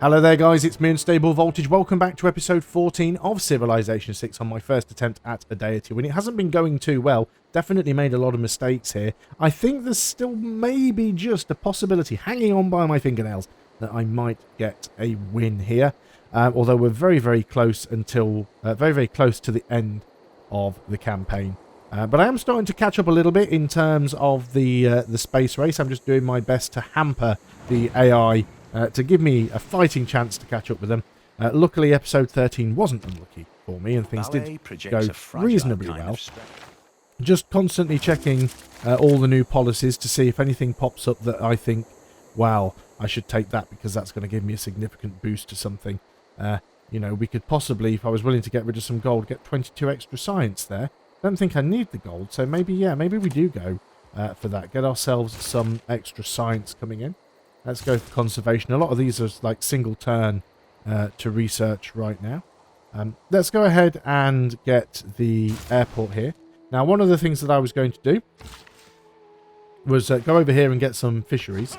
Hello there guys, it's me Unstable Voltage. Welcome back to episode 14 of Civilization 6 on my first attempt at a Deity. When it hasn't been going too well, definitely made a lot of mistakes here. I think there's still maybe just a possibility, hanging on by my fingernails, that I might get a win here. Although we're very close until, very close to the end of the campaign. But I am starting to catch up a little bit in terms of the space race. I'm just doing my best to hamper the AI to give me a fighting chance to catch up with them. Luckily, episode 13 wasn't unlucky for me, and things did go reasonably well. Just constantly checking all the new policies to see if anything pops up that I think, wow, I should take that because that's going to give me a significant boost to something. You know, we could possibly, if I was willing to get rid of some gold, get 22 extra science there. Don't think I need the gold, so maybe, yeah, maybe we do go for that. Get ourselves some extra science coming in. Let's go for conservation. A lot of these are like single turn to research right now. Let's go ahead and get the airport here. Now, one of the things that I was going to do was go over here and get some fisheries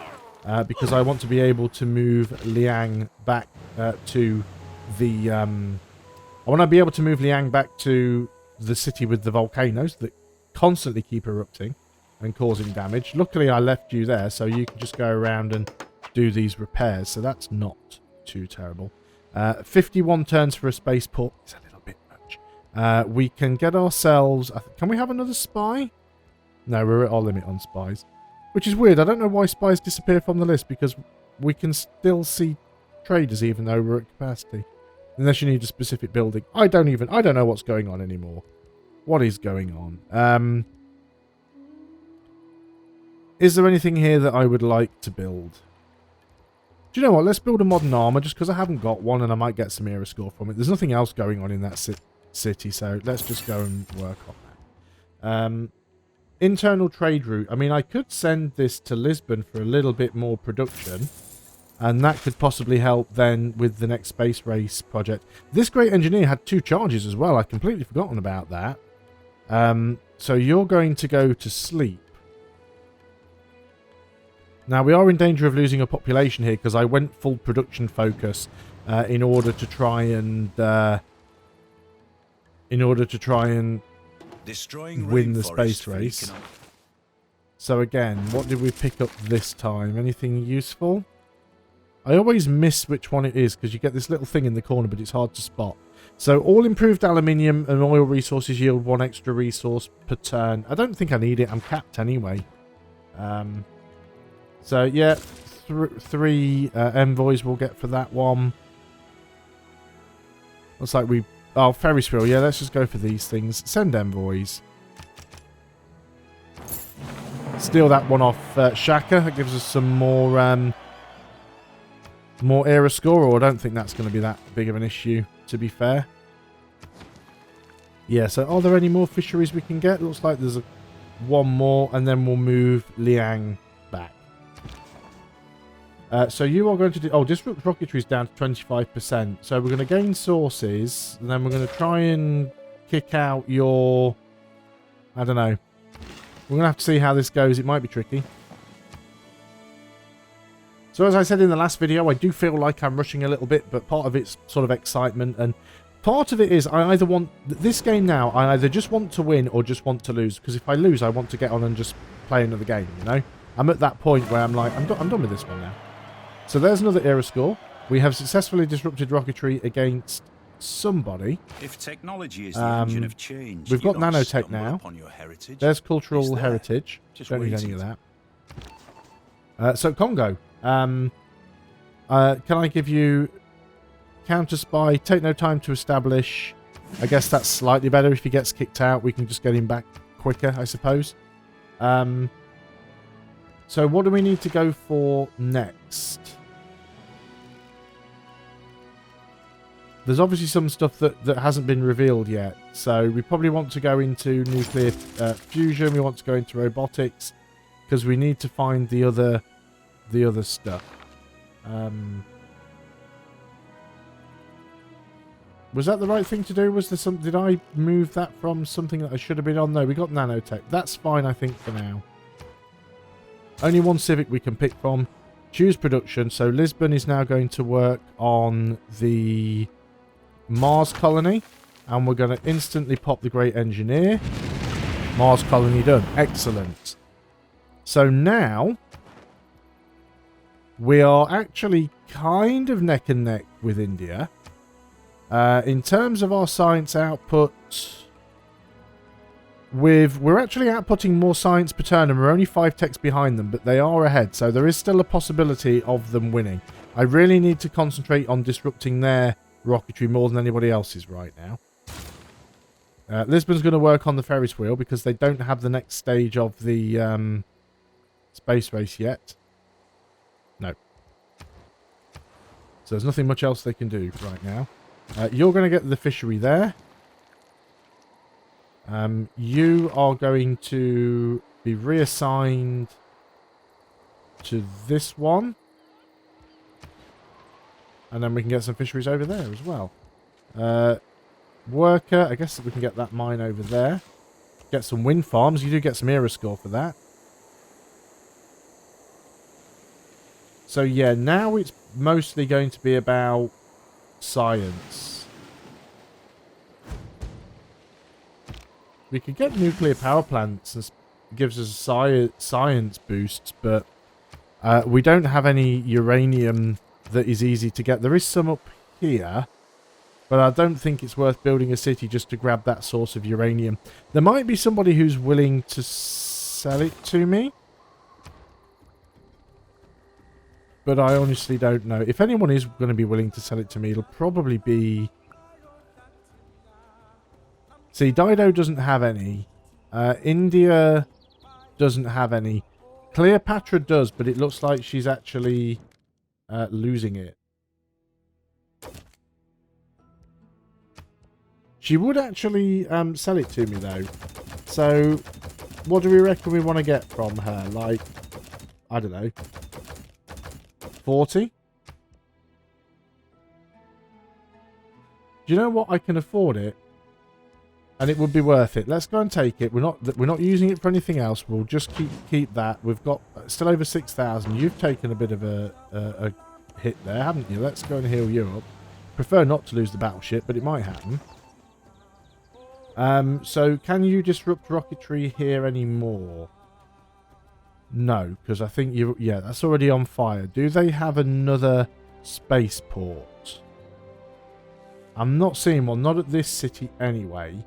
because I want to be able to move Riing back to the... I want to be able to move Riing back to the city with the volcanoes that constantly keep erupting and causing damage. Luckily, I left you there, so you can just go around and do these repairs, so that's not too terrible. 51 turns for a spaceport is a little bit much. We can get ourselves... Can we have another spy? No, we're at our limit on spies, which is weird. I don't know why spies disappear from the list, because we can still see traders even though we're at capacity. Unless you need a specific building. I don't know what's going on anymore. What is going on? Is there anything here that I would like to build? Do you know what? Let's build a modern armor just because I haven't got one and I might get some era score from it. There's nothing else going on in that city, so let's just go and work on that. Internal trade route. I mean, I could send this to Lisbon for a little bit more production, and that could possibly help then with the next space race project. This great engineer had 2 charges as well. I'd completely forgotten about that. So you're going to go to sleep. Now, we are in danger of losing a population here because I went full production focus in order to try and win the space race. So again, what did we pick up this time? Anything useful? I always miss which one it is because you get this little thing in the corner, but it's hard to spot. So all improved aluminium and oil resources yield 1 extra resource per turn. I don't think I need it. I'm capped anyway. So yeah, 3 envoys we'll get for that one. Looks like we... Oh, Ferris wheel. Yeah, let's just go for these things. Send envoys. Steal that one off Shaka. That gives us some more era score, or I don't think that's going to be that big of an issue, to be fair. Yeah, so are there any more fisheries we can get? Looks like there's one more, and then we'll move Riing back. So you are going to do... Oh, disrupt rocketry is down to 25%. So we're going to gain sources, and then we're going to try and kick out your... I don't know. We're going to have to see how this goes. It might be tricky. So as I said in the last video, I do feel like I'm rushing a little bit, but part of it's sort of excitement, and part of it is I either want... This game now, I either just want to win or just want to lose, because if I lose, I want to get on and just play another game, you know? I'm at that point where I'm like, I'm done with this one now. So there's another era score. We have successfully disrupted rocketry against somebody. If technology is the engine of change, we've got nanotech now. There's cultural heritage. Don't need any of that. So Congo. Can I give you counter spy? Take no time to establish. I guess that's slightly better. If he gets kicked out, we can just get him back quicker, I suppose. So what do we need to go for next? There's obviously some stuff that hasn't been revealed yet. So we probably want to go into nuclear fusion. We want to go into robotics because we need to find the other stuff. Was that the right thing to do? Was there some... Did I move that from something that I should have been on? No, we got nanotech. That's fine, I think, for now. Only one civic we can pick from. Choose production. So Lisbon is now going to work on the Mars colony. And we're going to instantly pop the Great Engineer. Mars colony done. Excellent. So now we are actually kind of neck and neck with India. In terms of our science output, we're actually outputting more science per turn, and we're only 5 techs behind them, but they are ahead, so there is still a possibility of them winning. I really need to concentrate on disrupting their rocketry more than anybody else's right now. Lisbon's going to work on the Ferris wheel because they don't have the next stage of the space race yet. No. So there's nothing much else they can do right now. You're going to get the fishery there. You are going to be reassigned to this one. And then we can get some fisheries over there as well. Worker, I guess we can get that mine over there. Get some wind farms. You do get some era score for that. So yeah, now it's mostly going to be about science. We could get nuclear power plants and gives us science boosts, but we don't have any uranium that is easy to get. There is some up here, but I don't think it's worth building a city just to grab that source of uranium. There might be somebody who's willing to sell it to me, but I honestly don't know. If anyone is going to be willing to sell it to me, it'll probably be... See, Dido doesn't have any. India doesn't have any. Cleopatra does, but it looks like she's actually losing it. She would actually sell it to me, though. So, what do we reckon we want to get from her? Like, I don't know. 40? Do you know what? I can afford it. And it would be worth it. Let's go and take it. We're not using it for anything else. We'll just keep that. We've got still over 6,000. You've taken a bit of a hit there, haven't you? Let's go and heal you up. Prefer not to lose the battleship, but it might happen. So can you disrupt rocketry here anymore? No, because I think you... Yeah, that's already on fire. Do they have another spaceport? I'm not seeing one. Not at this city anyway.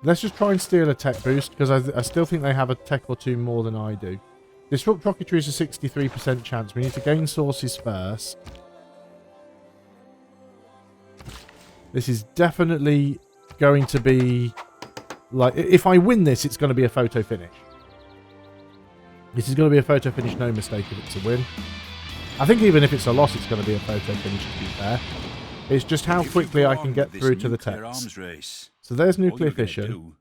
Let's just try and steal a tech boost, because I still think they have a tech or two more than I do. Disrupt rocketry is a 63% chance. We need to gain sources first. This is definitely going to be... Like, if I win this, it's going to be a photo finish. This is going to be a photo finish, no mistake if it's a win. I think even if it's a loss, it's going to be a photo finish, to be fair. It's just how quickly I can get through to the text. So there's nuclear fission.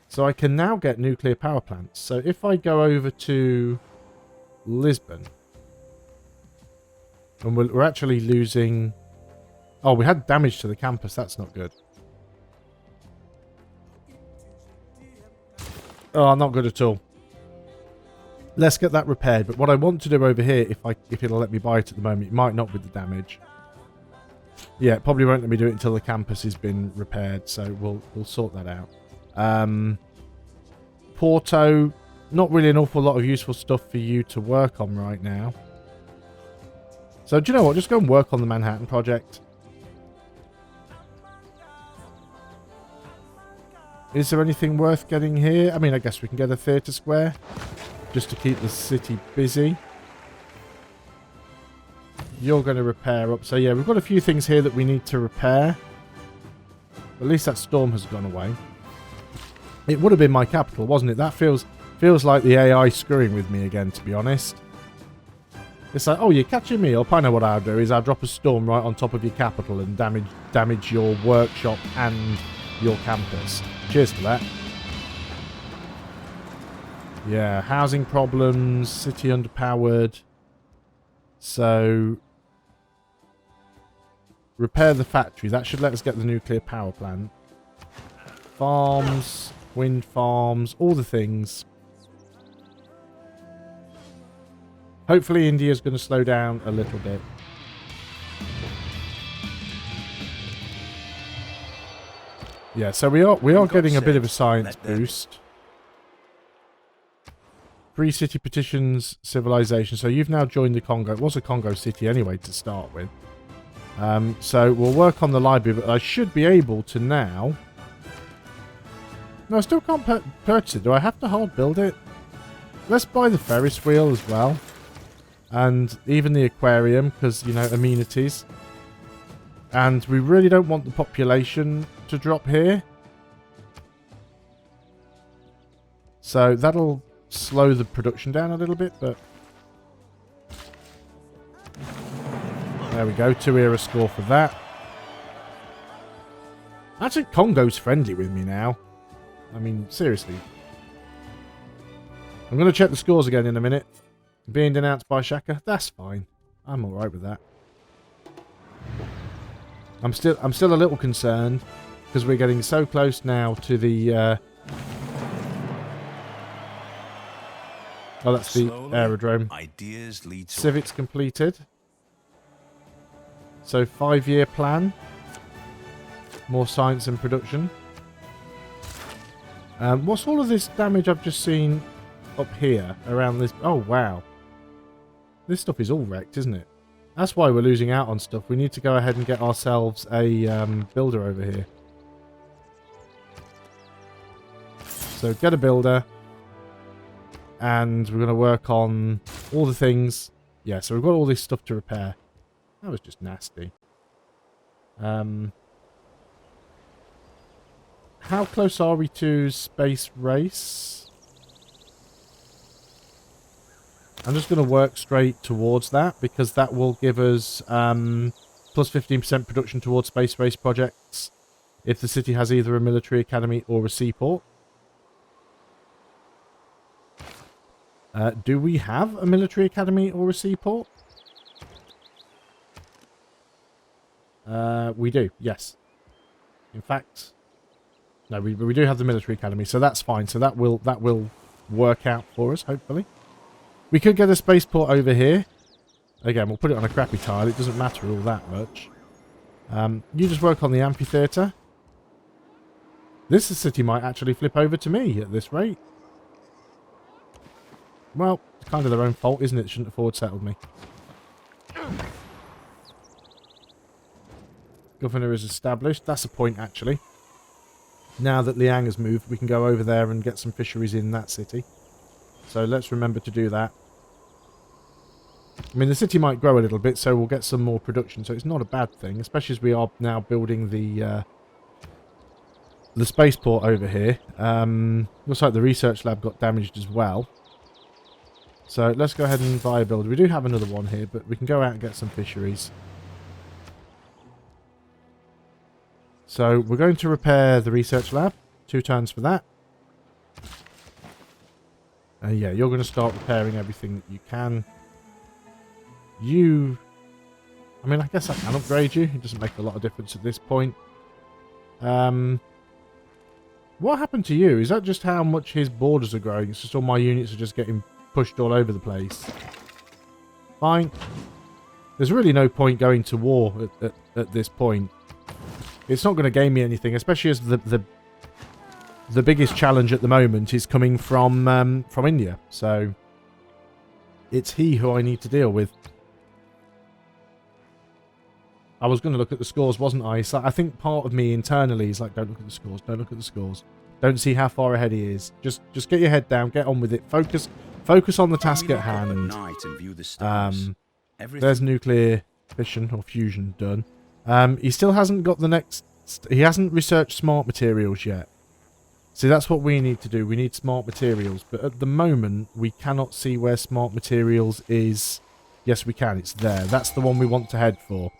So I can now get nuclear power plants. So if I go over to Lisbon, and we're actually losing... Oh, we had damage to the campus. That's not good. Oh, not good at all. Let's get that repaired. But what I want to do over here, if it'll let me buy it at the moment, it might not with the damage. Yeah, it probably won't let me do it until the campus has been repaired. So we'll sort that out. Porto, not really an awful lot of useful stuff for you to work on right now. So do you know what? Just go and work on the Manhattan project. Is there anything worth getting here? I mean, I guess we can get a theatre square just to keep the city busy. You're going to repair up. So yeah, we've got a few things here that we need to repair. At least that storm has gone away. It would have been my capital, wasn't it? That feels like the AI screwing with me again, to be honest. It's like, oh, you're catching me up. I know what I'll do is I'll drop a storm right on top of your capital and damage your workshop and your campus. Cheers for that. Yeah, housing problems, city underpowered. So, repair the factory. That should let us get the nuclear power plant. Farms, wind farms, all the things. Hopefully India's going to slow down a little bit. Yeah, so we are getting a bit of a science boost. 3 city petitions, civilization. So you've now joined the Congo. It was a Congo city anyway to start with. So we'll work on the library, but I should be able to now... No, I still can't purchase it. Do I have to hard build it? Let's buy the Ferris wheel as well. And even the aquarium, because, you know, amenities. And we really don't want the population to drop here. So that'll slow the production down a little bit, but... There we go, 2 era score for that. Actually, Congo's friendly with me now. I mean, seriously. I'm going to check the scores again in a minute. Being denounced by Shaka, that's fine. I'm alright with that. I'm still a little concerned because we're getting so close now to the oh, that's the aerodrome. Ideas lead to Civic's completed. So 5-year plan. More science and production. What's all of this damage I've just seen up here around this? Oh wow. This stuff is all wrecked, isn't it? That's why we're losing out on stuff. We need to go ahead and get ourselves a builder over here. So get a builder. And we're going to work on all the things. Yeah, so we've got all this stuff to repair. That was just nasty. How close are we to space race? I'm just going to work straight towards that because that will give us plus 15% production towards space race projects if the city has either a military academy or a seaport. Do we have a military academy or a seaport? We do, yes. In fact, no, we do have the military academy, so that's fine. So that will work out for us, hopefully. We could get a spaceport over here. Again, we'll put it on a crappy tile. It doesn't matter all that much. You just work on the amphitheatre. This city might actually flip over to me at this rate. Well, it's kind of their own fault, isn't it? Shouldn't have forward settled me. Governor is established. That's a point, actually. Now that Liang has moved, we can go over there and get some fisheries in that city. So let's remember to do that. I mean, the city might grow a little bit, so we'll get some more production. So it's not a bad thing, especially as we are now building the spaceport over here. Looks like the research lab got damaged as well. So let's go ahead and buy a builder. We do have another one here, but we can go out and get some fisheries. So we're going to repair the research lab. 2 turns for that. Yeah, you're going to start repairing everything that you can. I mean, I guess I can upgrade you. It doesn't make a lot of difference at this point. What happened to you? Is that just how much his borders are growing? It's just all my units are just getting pushed all over the place. Fine. There's really no point going to war at this point. It's not going to gain me anything, especially as the biggest challenge at the moment is coming from India. So it's he who I need to deal with. I was going to look at the scores, wasn't I? So I think part of me internally is like, don't look at the scores, don't look at the scores. Don't see how far ahead he is. Just get your head down, get on with it. Focus on the task at hand. There's nuclear fission or fusion done. He still hasn't got the next... He hasn't researched smart materials yet. See, that's what we need to do. We need smart materials. But at the moment, we cannot see where smart materials is. Yes, we can. It's there. That's the one we want to head for.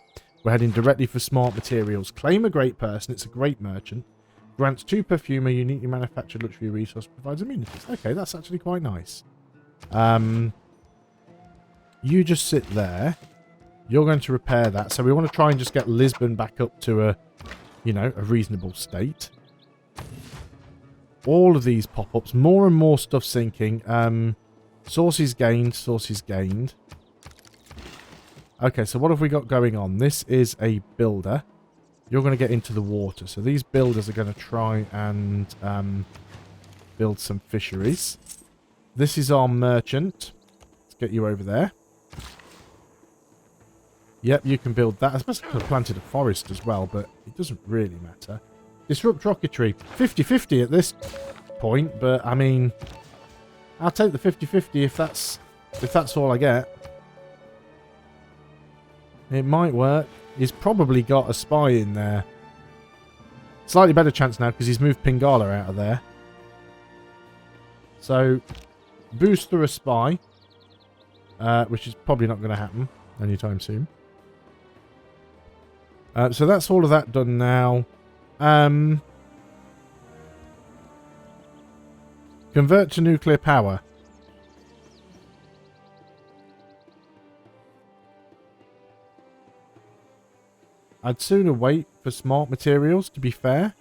We're heading directly for smart materials. Claim a great person. It's a great merchant. Grants 2 perfumer, uniquely manufactured luxury resource. Provides amenities. Okay, that's actually quite nice. You just sit there. You're going to repair that. So we want to try and just get Lisbon back up to a, you know, a reasonable state. All of these pop-ups. More and more stuff sinking. Sources gained, sources gained. Okay, so what have we got going on? This is a builder. You're going to get into the water. So these builders are going to try and build some fisheries. This is our merchant. Let's get you over there. Yep, you can build that. I suppose I could have planted a forest as well, but it doesn't really matter. Disrupt rocketry. 50-50 at this point, but I mean, I'll take the 50-50 if that's all I get. It might work. He's probably got a spy in there. Slightly better chance now because he's moved Pingala out of there. So, boost through a spy, which is probably not going to happen anytime soon. So that's all of that done now. Convert to nuclear power. I'd sooner wait for smart materials, to be fair.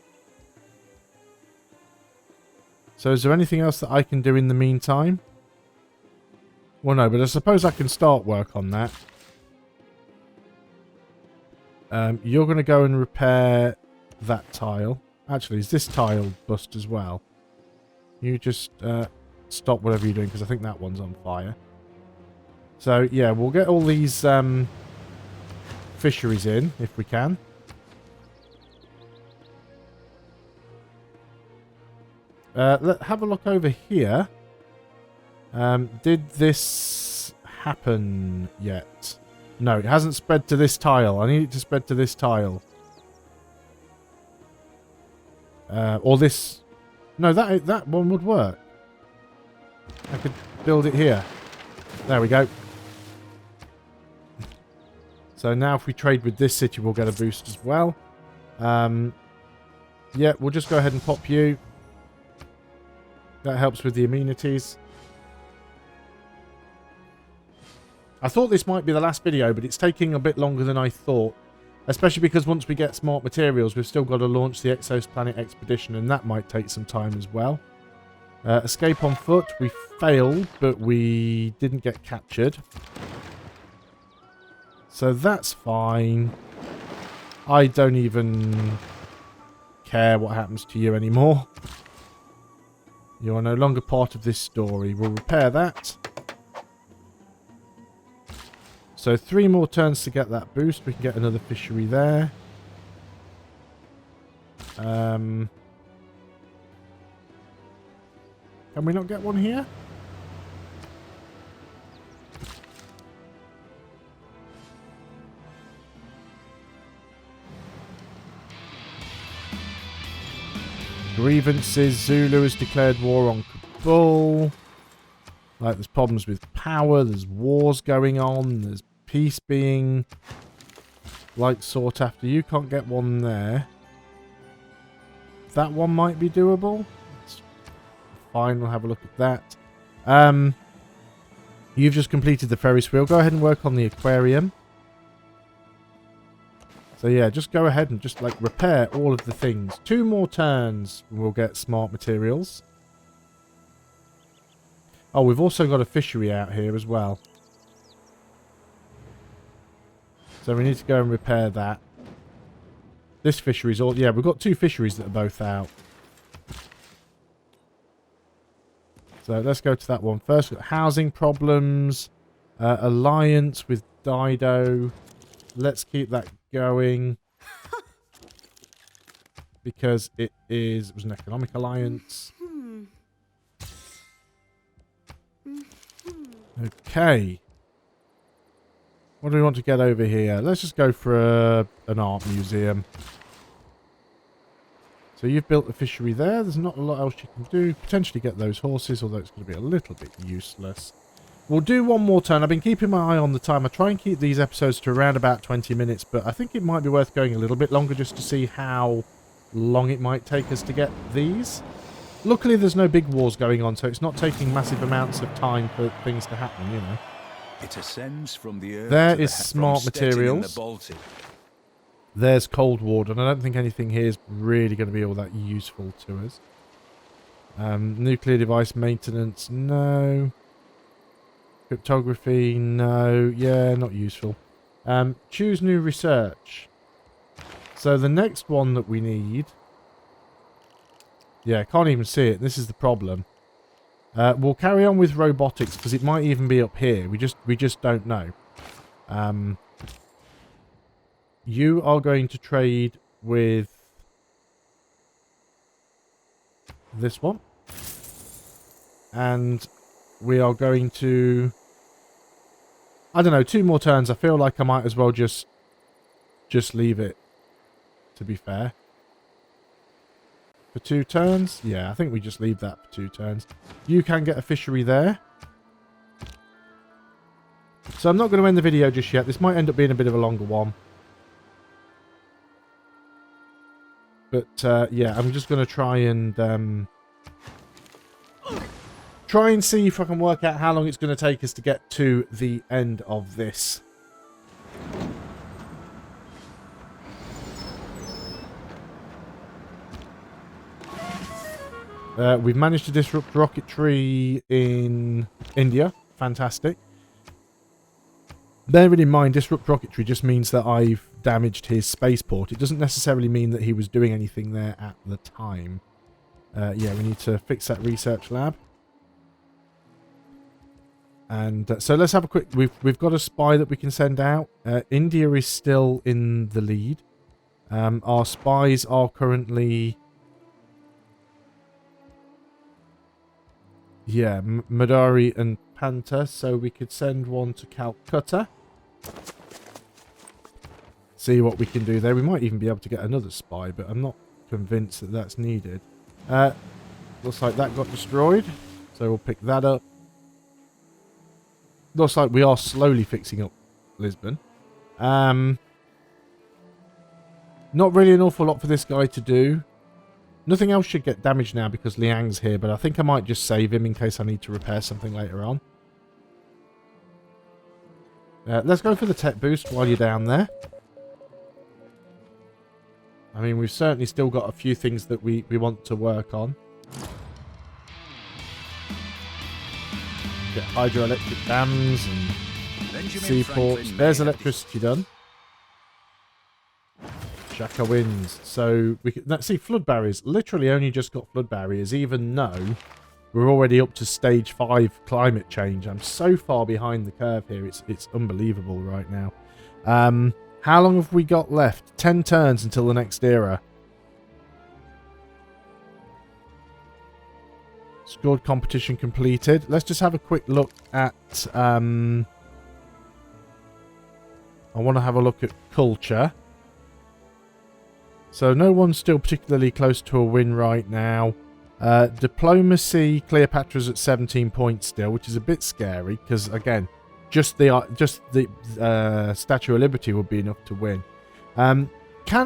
So is there anything else that I can do in the meantime? Well, no, but I suppose I can start work on that. You're going to go and repair that tile. Actually, is this tile bust as well? You just stop whatever you're doing, because I think that one's on fire. So, yeah, we'll get all these fisheries in, if we can. Let's have a look over here. Did this happen yet? No, it hasn't spread to this tile. I need it to spread to this tile. Or this... No, that one would work. I could build it here. There we go. So now if we trade with this city, we'll get a boost as well. Yeah, we'll just go ahead and pop you. That helps with the amenities. I thought this might be the last video, but it's taking a bit longer than I thought. Especially because once we get smart materials, we've still got to launch the Exoplanet Expedition, and that might take some time as well. Escape on foot. We failed, but we didn't get captured. So that's fine. I don't even care what happens to you anymore. You are no longer part of this story. We'll repair that. So 3 more turns to get that boost. We can get another fishery there. Can we not get one here? Grievances. Zulu has declared war on Kabul. Like, there's problems with power. There's wars going on. There's peace being, like, sought after. You can't get one there. That one might be doable. It's fine, we'll have a look at that. You've just completed the Ferris wheel. Go ahead and work on the aquarium. So yeah, just go ahead and just, like, repair all of the things. 2 more turns and we'll get smart materials. Oh, we've also got a fishery out here as well. So we need to go and repair that. This fishery's all... Yeah, we've got 2 fisheries that are both out. So let's go to that one first. We've got housing problems. Alliance with Dido. Let's keep that going. Because it was an economic alliance. Okay. What do we want to get over here? Let's just go for an art museum. So you've built a fishery there. There's not a lot else you can do. Potentially get those horses, although it's going to be a little bit useless. We'll do one more turn. I've been keeping my eye on the time. I try and keep these episodes to around about 20 minutes, but I think it might be worth going a little bit longer just to see how long it might take us to get these. Luckily, there's no big wars going on, so it's not taking massive amounts of time for things to happen, you know. It ascends from the earth there to is smart materials. There's Cold War, and I don't think anything here is really going to be all that useful to us. Nuclear device maintenance, no. Cryptography, no. Yeah, not useful. Choose new research. So the next one that we need... Yeah, can't even see it. This is the problem. We'll carry on with robotics because it might even be up here. We just don't know. You are going to trade with this one. And we are going to... I don't know, 2 more turns. I feel like I might as well just leave it, to be fair. For 2 turns? Yeah, I think we just leave that for 2 turns. You can get a fishery there. So I'm not going to end the video just yet. This might end up being a bit of a longer one. But, yeah, I'm just going to try and see if I can work out how long it's going to take us to get to the end of this. We've managed to disrupt rocketry in India. Fantastic. Bearing in mind, disrupt rocketry just means that I've damaged his spaceport. It doesn't necessarily mean that he was doing anything there at the time. Yeah, we need to fix that research lab. And so let's have a quick... We've got a spy that we can send out. India is still in the lead. Our spies are currently... Yeah, Madari and Panta, so we could send one to Calcutta. See what we can do there. We might even be able to get another spy, but I'm not convinced that that's needed. Looks like that got destroyed, so we'll pick that up. Looks like we are slowly fixing up Lisbon. Not really an awful lot for this guy to do. Nothing else should get damaged now because Liang's here, but I think I might just save him in case I need to repair something later on. Let's go for the tech boost while you're down there. I mean, we've certainly still got a few things that we want to work on. Get hydroelectric dams and seaports. There's electricity done. Shaka winds. So we can... Let's see, flood barriers. Literally only just got flood barriers, even though we're already up to stage 5 climate change. I'm so far behind the curve here. It's unbelievable right now. How long have we got left? 10 turns until the next era. Scored competition completed. Let's just have a quick look at... I want to have a look at culture. So no one's still particularly close to a win right now. Diplomacy, Cleopatra's at 17 points still, which is a bit scary because, again, just the Statue of Liberty would be enough to win. Can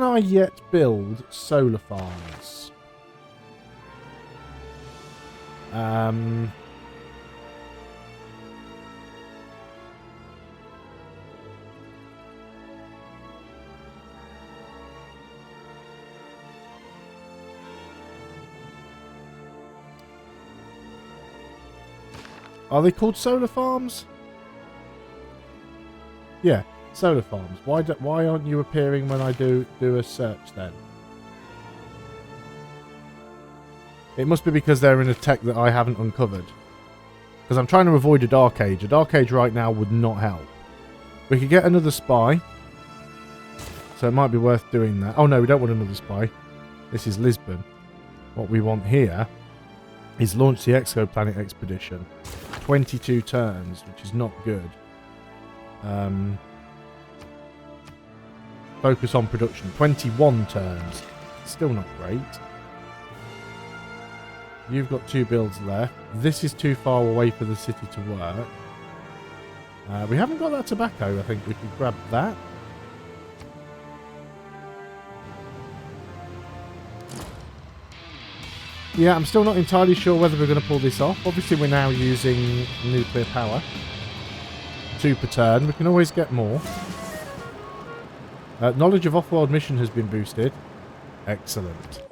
I yet build solar farms? Are they called solar farms? Yeah, solar farms. Why aren't you appearing when I do a search then? It must be because they're in a tech that I haven't uncovered. Because I'm trying to avoid a dark age. A dark age right now would not help. We could get another spy. So it might be worth doing that. Oh no, we don't want another spy. This is Lisbon. What we want here is launch the exoplanet expedition. 22 turns, which is not good. Focus on production. 21 turns. Still not great. You've got 2 builds left. This is too far away for the city to work. We haven't got that tobacco. I think we could grab that. Yeah, I'm still not entirely sure whether we're going to pull this off. Obviously, we're now using nuclear power. 2 per turn. We can always get more. Knowledge of off-world mission has been boosted. Excellent.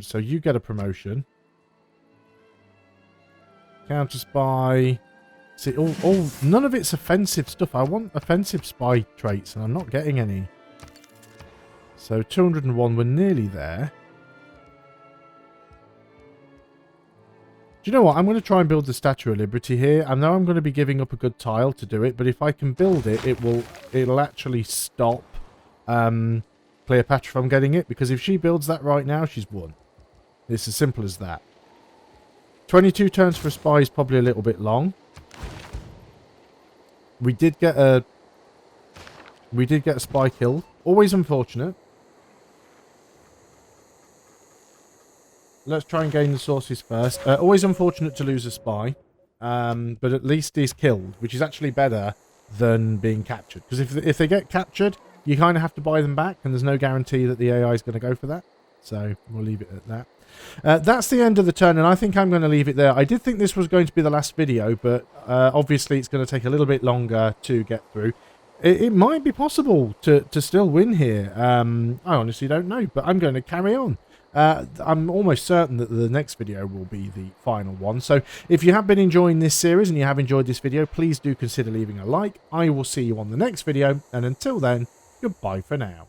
So you get a promotion. Counter spy. See, none of it's offensive stuff. I want offensive spy traits, and I'm not getting any. So 201, we're nearly there. Do you know what? I'm going to try and build the Statue of Liberty here. I know I'm going to be giving up a good tile to do it, but if I can build it, it'll actually stop Cleopatra from getting it, because if she builds that right now, she's won. It's as simple as that. 22 turns for a spy is probably a little bit long. We did get a spy killed. Always unfortunate. Let's try and gain the sources first. Always unfortunate to lose a spy. But at least he's killed, which is actually better than being captured. Because if they get captured, you kind of have to buy them back, and there's no guarantee that the AI is going to go for that. So we'll leave it at that. That's the end of the turn, and I think I'm going to leave it there. I did think this was going to be the last video, but obviously it's going to take a little bit longer to get through. It might be possible to still win here. I honestly don't know, but I'm going to carry on. I'm almost certain that the next video will be the final one. So if you have been enjoying this series and you have enjoyed this video, please do consider leaving a like. I will see you on the next video, and until then, goodbye for now.